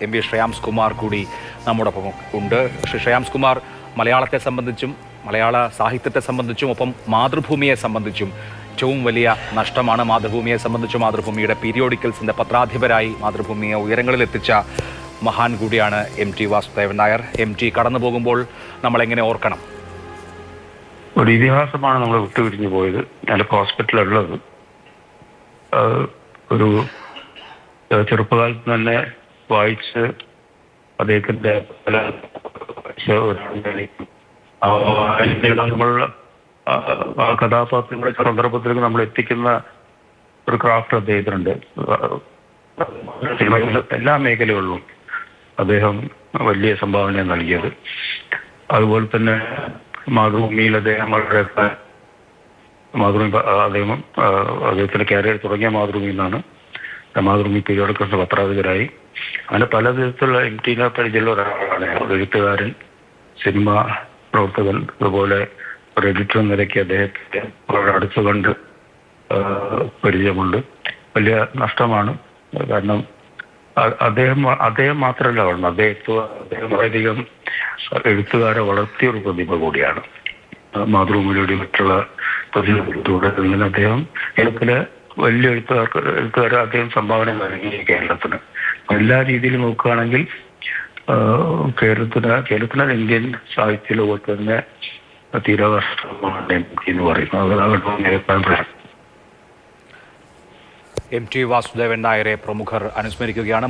M V Shreyams Kumar കൂടി നമ്മോടൊപ്പം ഉണ്ട്. ശ്രേയാംസ് കുമാർ, മലയാളത്തെ സംബന്ധിച്ചും മലയാള സാഹിത്യത്തെ സംബന്ധിച്ചും ഒപ്പം മാതൃഭൂമിയെ സംബന്ധിച്ചും ഏറ്റവും വലിയ നഷ്ടമാണ്. മാതൃഭൂമിയെ സംബന്ധിച്ചും മാതൃഭൂമിയുടെ പീരിയോഡിക്കൽസിൻ്റെ പത്രാധിപരായി മാതൃഭൂമിയെ ഉയരങ്ങളിലെത്തിച്ച മഹാൻ കൂടിയാണ് MT വാസുദേവൻ നായർ. MT കടന്നു പോകുമ്പോൾ നമ്മളെങ്ങനെ ഓർക്കണം? ഒരു ഇതിഹാസമാണ് നമ്മൾ വിട്ടുപിരിഞ്ഞു പോയത്. ഞാനിപ്പോൾ ഹോസ്പിറ്റലുള്ളത് ഒരു ചെറുപ്പകാലത്ത് തന്നെ വായിച്ച് അദ്ദേഹത്തിൻ്റെ പല നമ്മൾ കഥാപാത്രങ്ങളുടെ സന്ദർഭത്തിലേക്ക് നമ്മൾ എത്തിക്കുന്ന ഒരു ക്രാഫ്റ്റ് അദ്ദേഹത്തിനുണ്ട്. സിനിമയിലെ എല്ലാ മേഖലകളിലും അദ്ദേഹം വലിയ സംഭാവന നൽകിയത്. അതുപോലെ തന്നെ മാതൃഭൂമിയിൽ അദ്ദേഹം വളരെ മാതൃഭൂമി അദ്ദേഹത്തിന്റെ കാരിയർ തുടങ്ങിയ മാതൃഭൂമിയിൽ നിന്നാണ്. മാതൃഭൂമി പീരിയോഡിക്കൽസിന്റെ പത്രാധിപരായി അങ്ങനെ പല വിധത്തിലുള്ള MTനെ പരിചയമുള്ള ഒരാളാണ്. എഴുത്തുകാരൻ, സിനിമ പ്രവർത്തകൻ, അതുപോലെ ഒരു എഡിറ്റർ നിലയ്ക്ക് അദ്ദേഹത്തെ അടുത്ത് കണ്ട് പരിചയമുണ്ട്. വലിയ നഷ്ടമാണ്. കാരണം അദ്ദേഹം മാത്രമല്ല വളർന്നു, അദ്ദേഹം വളരെയധികം എഴുത്തുകാരെ വളർത്തിയ ഒരു പ്രതിഭ കൂടിയാണ്. മാതൃഭൂമിയിലൂടെ മറ്റുള്ള പ്രതിഭയിലൂടെ ഇങ്ങനെ അദ്ദേഹം കേരളത്തിലെ വലിയ എഴുത്തുകാരെ അദ്ദേഹം സംഭാവന നൽകി കേരളത്തിന്. എല്ലാ രീതിയിലും നോക്കുകയാണെങ്കിൽ കേരളത്തിന് ഇന്ത്യൻ സാഹിത്യ ലോകത്ത് തന്നെ തീരാനഷ്ടമാണ് എന്ന് പറയുന്നത്. MT വാസുദേവൻ നായരെ പ്രമുഖർ അനുസ്മരിക്കുകയാണ്.